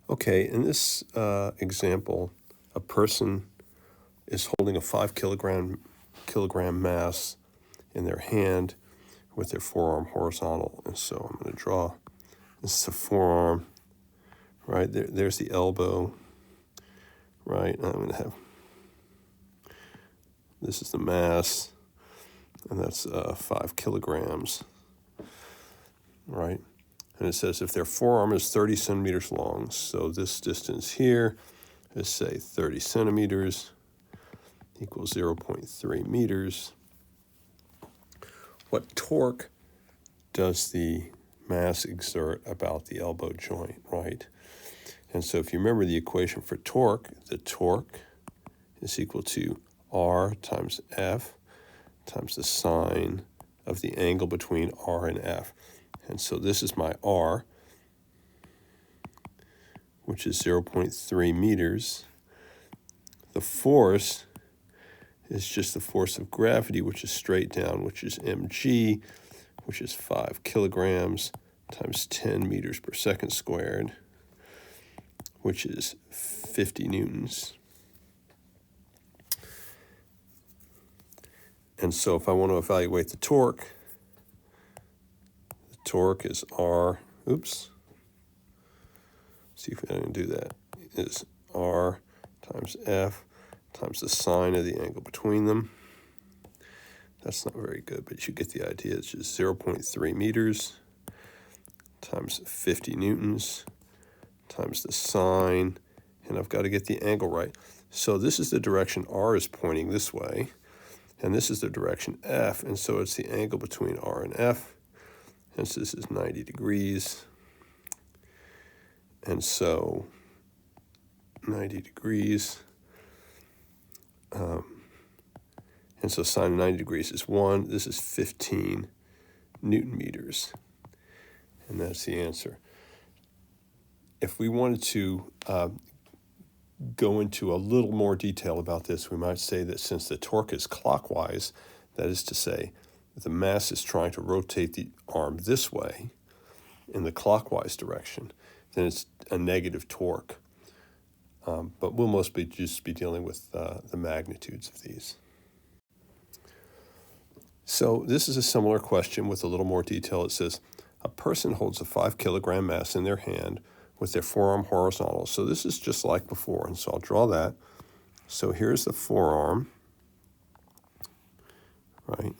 Okay, in this example, a person is holding a 5 kilogram mass in their hand with their forearm horizontal. And so I'm going to draw, this is a forearm, right? There's the elbow, right? And I'm going to have, this is the mass, and that's 5 kilograms, right? And it says if their forearm is 30 centimeters long, so this distance here is, say, 30 centimeters equals 0.3 meters. What torque does the mass exert about the elbow joint, right? And so if you remember the equation for torque, the torque is equal to R times F times the sine of the angle between R and F. And so this is my R, which is 0.3 meters. The force is just the force of gravity, which is straight down, which is mg, which is 5 kilograms times 10 meters per second squared, which is 50 newtons. And so if I want to evaluate the torque is R, see if I can do that, is R times F times the sine of the angle between them. That's not very good, but you get the idea. It's just 0.3 meters times 50 newtons times the sine, and I've got to get the angle right. So this is the direction R is pointing this way, and this is the direction F, and so it's the angle between R and F, and so this is 90 degrees. And so 90 degrees, and so sine of 90 degrees is 1. This is 15 Newton meters, and that's the answer. If we wanted to go into a little more detail about this, we might say that since the torque is clockwise, that is to say, the mass is trying to rotate the arm this way in the clockwise direction, then it's a negative torque. But we'll mostly just be dealing with the magnitudes of these. So this is a similar question with a little more detail. It says, a person holds a 5 kilogram mass in their hand with their forearm horizontal. So this is just like before, and so I'll draw that. So here's the forearm, right?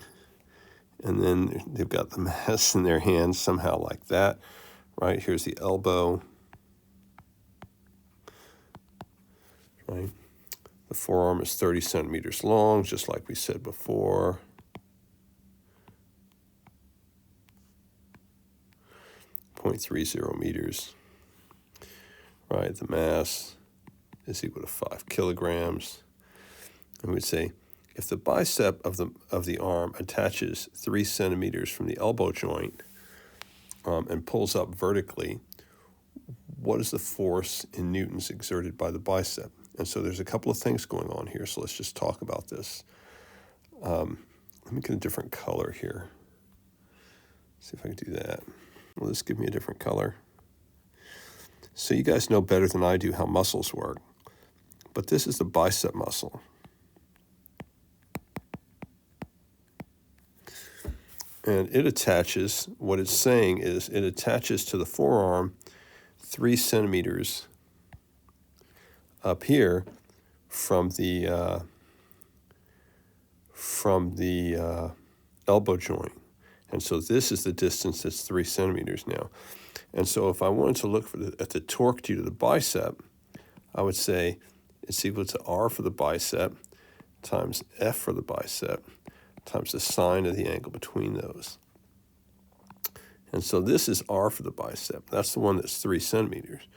And then they've got the mass in their hand somehow like that, right? Here's the elbow, right? The forearm is 30 centimeters long, just like we said before. .30 meters, right? The mass is equal to 5 kilograms. And we'd say, if the bicep of the arm attaches 3 centimeters from the elbow joint and pulls up vertically, what is the force in newtons exerted by the bicep? And so there's a couple of things going on here, so let's just talk about this. Let me get a different color here. See if I can do that. Well, this give me a different color. So you guys know better than I do how muscles work, but this is the bicep muscle. And it attaches, what it's saying is it attaches to the forearm 3 centimeters up here from the elbow joint. And so this is the distance that's 3 centimeters now. And so if I wanted to look at the torque due to the bicep, I would say it's equal to R for the bicep times F for the bicep times the sine of the angle between those. And so this is R for the bicep. That's the one that's 3 centimeters.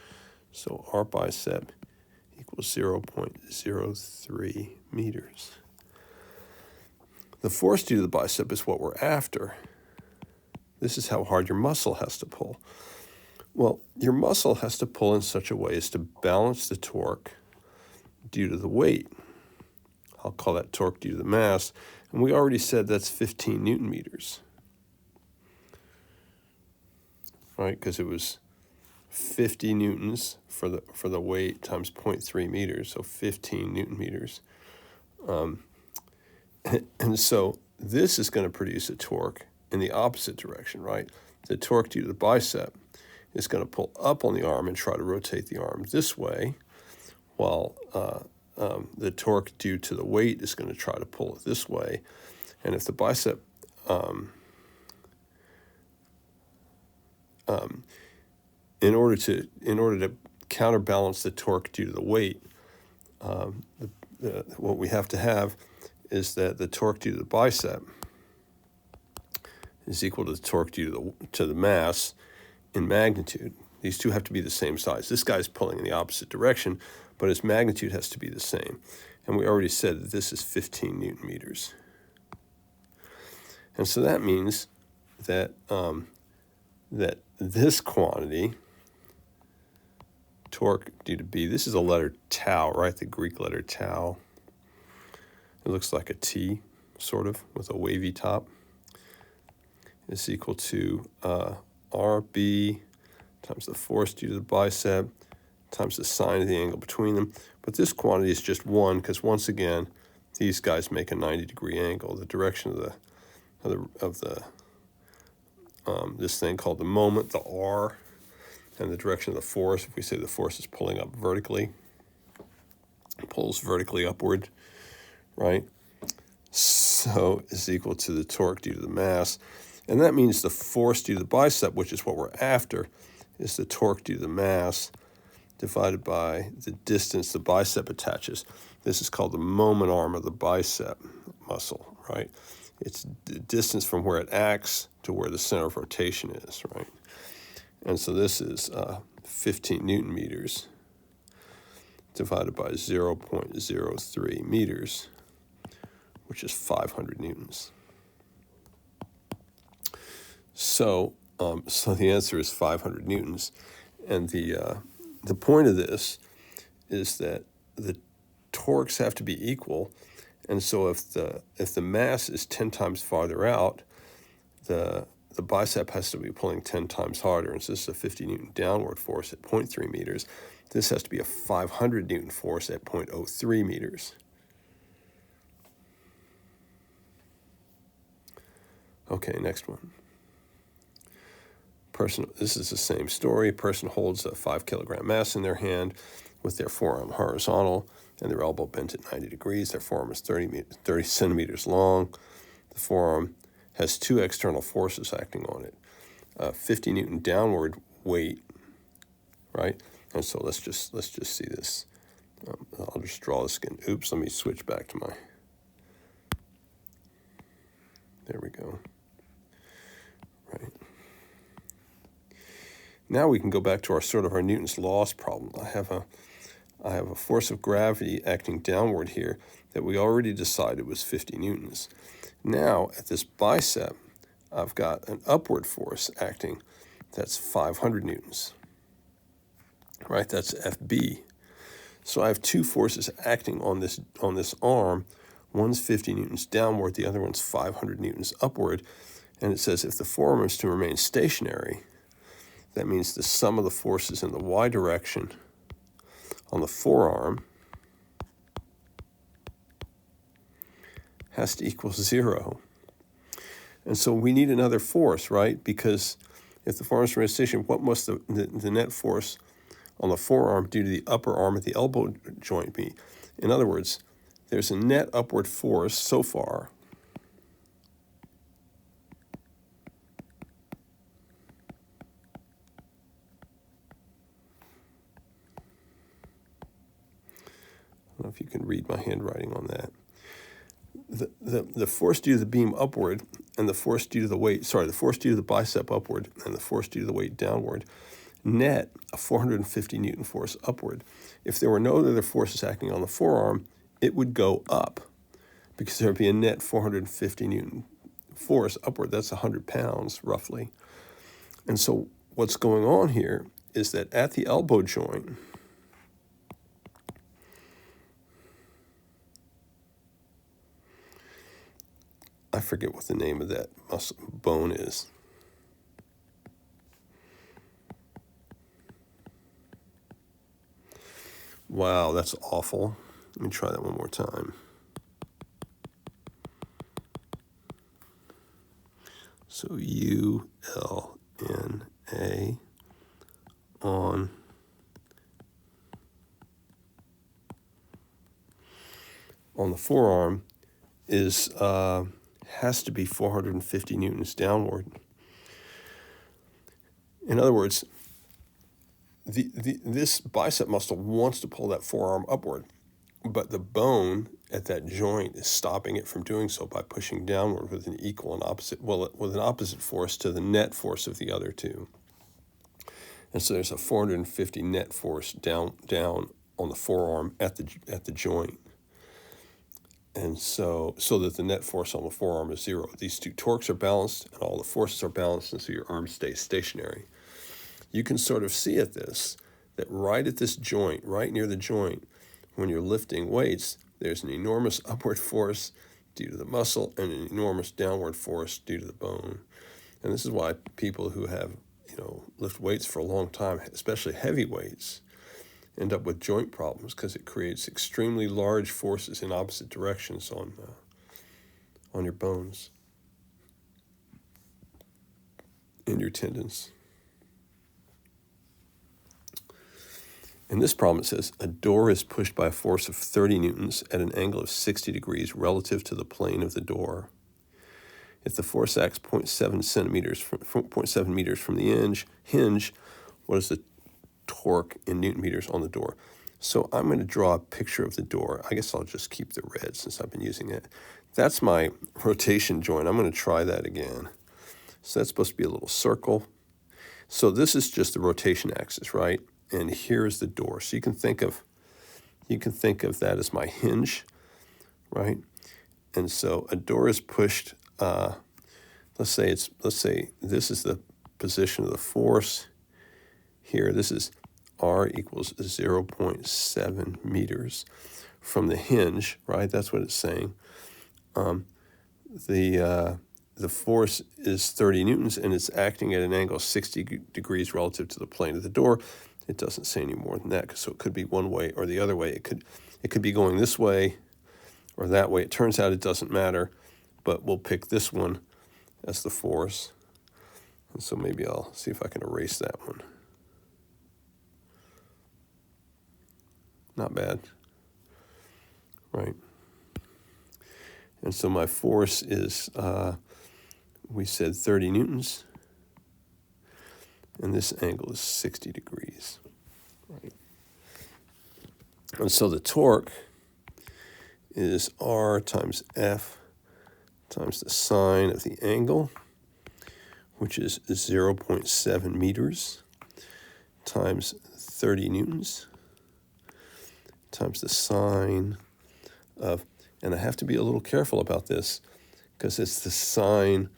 So R bicep equals 0.03 meters. The force due to the bicep is what we're after. This is how hard your muscle has to pull. Well, your muscle has to pull in such a way as to balance the torque due to the weight. I'll call that torque due to the mass. And we already said that's 15 Newton meters, right? Because it was 50 newtons for the weight times 0.3 meters, so 15 Newton meters. And so this is going to produce a torque in the opposite direction, right? The torque due to the bicep is going to pull up on the arm and try to rotate the arm this way, while the torque due to the weight is going to try to pull it this way. And if the bicep in order to counterbalance the torque due to the weight, what we have to have is that the torque due to the bicep is equal to the torque due to the mass in magnitude. These two have to be the same size. This guy's pulling in the opposite direction, but its magnitude has to be the same. And we already said that this is 15 Newton meters. And so that means that that this quantity, torque due to B, this is a letter tau, right? The Greek letter tau. It looks like a T, sort of, with a wavy top. Is equal to RB times the force due to the bicep times the sine of the angle between them. But this quantity is just 1 because, once again, these guys make a 90-degree angle. The direction of this thing called the moment, the R, and the direction of the force, if we say the force is pulling up vertically, it pulls vertically upward, right? So is equal to the torque due to the mass. And that means the force due to the bicep, which is what we're after, is the torque due to the mass divided by the distance the bicep attaches. This is called the moment arm of the bicep muscle, right? It's the distance from where it acts to where the center of rotation is, right? And so this is 15 Newton meters divided by 0.03 meters, which is 500 newtons. So the answer is 500 newtons. And the point of this is that the torques have to be equal. And so if the mass is 10 times farther out, the bicep has to be pulling 10 times harder. And so this is a 50 Newton downward force at 0.3 meters. This has to be a 500 Newton force at 0.03 meters. Okay, next one. This is the same story. A person holds a 5 kilogram mass in their hand with their forearm horizontal and their elbow bent at 90 degrees. Their forearm is 30 centimeters long. The forearm has 2 external forces acting on it. 50 Newton downward weight, right? And so let's just see this. I'll just draw this again. Oops, let me switch back to my. There we go. Right. Now we can go back to our Newton's laws problem. I have a force of gravity acting downward here that we already decided was 50 newtons. Now at this bicep, I've got an upward force acting that's 500 newtons. Right, that's FB. So I have 2 forces acting on this arm. One's 50 newtons downward, the other one's 500 newtons upward. And it says if the forearm is to remain stationary, that means the sum of the forces in the y direction on the forearm has to equal 0. And so we need another force, right? Because if the forearm is to remain stationary, what must the net force on the forearm due to the upper arm at the elbow joint be? In other words, there's a net upward force so far I don't know if you can read my handwriting on that. The force due to the beam upward and the force due to the weight, the force due to the bicep upward and the force due to the weight downward, net a 450 Newton force upward. If there were no other forces acting on the forearm, it would go up because there would be a net 450 Newton force upward. That's 100 pounds roughly. And so what's going on here is that at the elbow joint, I forget what the name of that bone is. Wow, that's awful. Let me try that one more time. So ULNA on the forearm is has to be 450 newtons downward. In other words, this bicep muscle wants to pull that forearm upward, but the bone at that joint is stopping it from doing so by pushing downward with an equal and opposite, with an opposite force to the net force of the other two. And so there's a 450 net force down on the forearm at the joint. And so that the net force on the forearm is zero. These two torques are balanced and all the forces are balanced, and so your arm stays stationary. You can sort of see that right at this joint, right near the joint, when you're lifting weights, there's an enormous upward force due to the muscle and an enormous downward force due to the bone. And this is why people who have, lift weights for a long time, especially heavy weights, end up with joint problems, because it creates extremely large forces in opposite directions on your bones and your tendons. In this problem, it says a door is pushed by a force of 30 newtons at an angle of 60 degrees relative to the plane of the door. If the force acts 0.7 meters from the hinge, what is the torque in Newton meters on the door? So I'm going to draw a picture of the door. I guess I'll just keep the red since I've been using it. That's my rotation joint. I'm going to try that again. So that's supposed to be a little circle. So this is just the rotation axis, right? And here's the door. So you can think of that as my hinge, right? And so a door is pushed. Let's say this is the position of the force here. This is R equals 0.7 meters from the hinge, right? That's what it's saying. The force is 30 newtons, and it's acting at an angle of 60 degrees relative to the plane of the door. It doesn't say any more than that, so it could be one way or the other way. It could be going this way or that way. It turns out it doesn't matter, but we'll pick this one as the force. And so maybe I'll see if I can erase that one. Not bad, right? And so my force is, we said 30 newtons, and this angle is 60 degrees, right? And so the torque is R times F times the sine of the angle, which is 0.7 meters, times 30 newtons, times the sine of, and I have to be a little careful about this, because it's the sine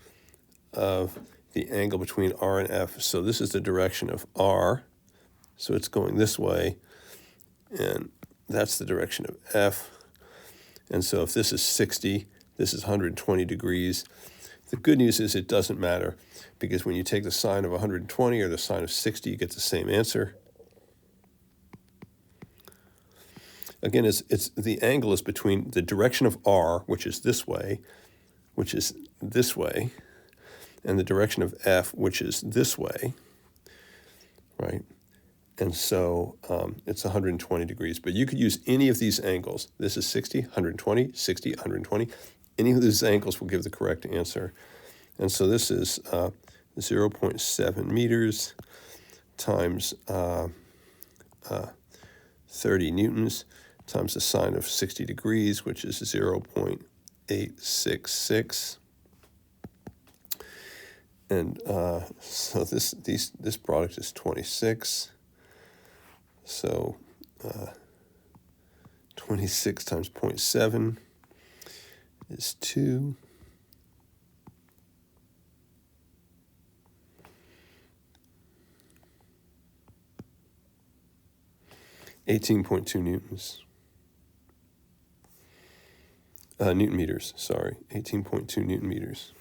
of the angle between R and F. So this is the direction of R, so it's going this way, and that's the direction of F. And so if this is 60, this is 120 degrees. The good news is it doesn't matter, because when you take the sine of 120 or the sine of 60, you get the same answer. Again, it's the angle is between the direction of R, which is this way, and the direction of F, which is this way, right? And so it's 120 degrees. But you could use any of these angles. This is 60, 120, 60, 120. Any of these angles will give the correct answer. And so this is 0.7 meters times 30 newtons times the sine of 60 degrees, which is 0.866. And so this product is 26. So 26 times 0.7 is 2. (18.2 newtons). Newton meters, sorry. 18.2 Newton meters.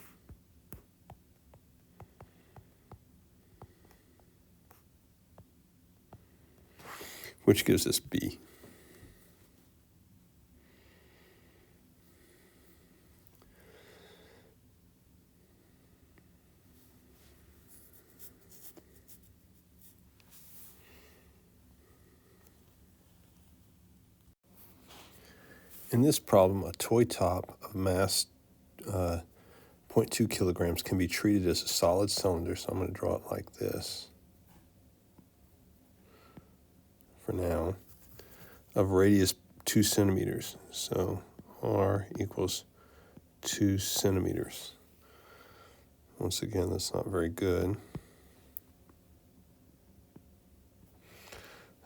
Which gives us B. In this problem, a toy top of mass 0.2 kilograms can be treated as a solid cylinder, so I'm going to draw it like this for now, of radius 2 centimeters. So R equals 2 centimeters. Once again, that's not very good.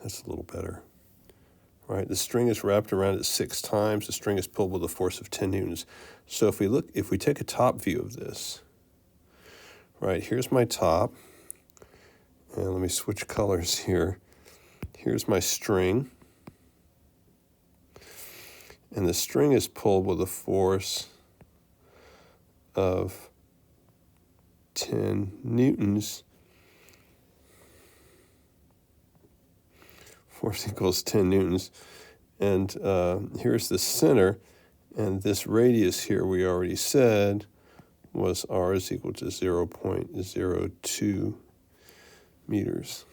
That's a little better. Right, the string is wrapped around it 6 times. The string is pulled with a force of 10 newtons. So if we take a top view of this, right, here's my top, and let me switch colors here. Here's my string, and the string is pulled with a force of 10 newtons. Force equals 10 newtons. And here's the center, and this radius here we already said was R is equal to 0.02 meters.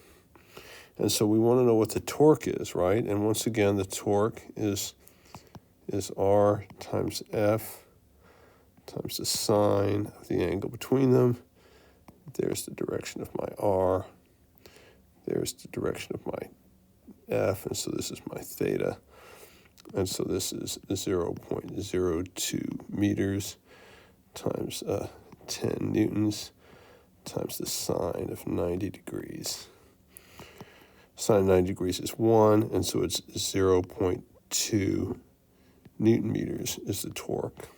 And so we want to know what the torque is, right? And once again, the torque is R times F times the sine of the angle between them. There's the direction of my R. There's the direction of my F, and so this is my theta. And so this is 0.02 meters times 10 newtons times the sine of 90 degrees. Sine of 90 degrees is 1, and so it's 0.2 Newton meters is the torque.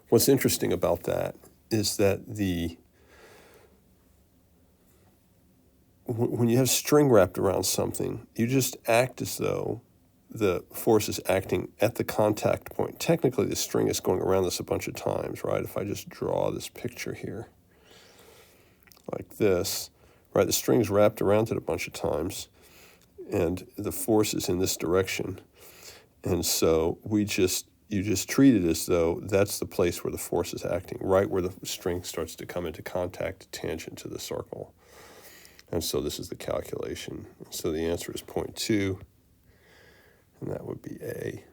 What's interesting about that is that when you have string wrapped around something, you just act as though the force is acting at the contact point. Technically, the string is going around this a bunch of times, right? If I just draw this picture here like this, right? The string's wrapped around it a bunch of times, and the force is in this direction. And so you just treat it as though that's the place where the force is acting, right where the string starts to come into contact tangent to the circle. And so this is the calculation. So the answer is 0.2, and that would be A.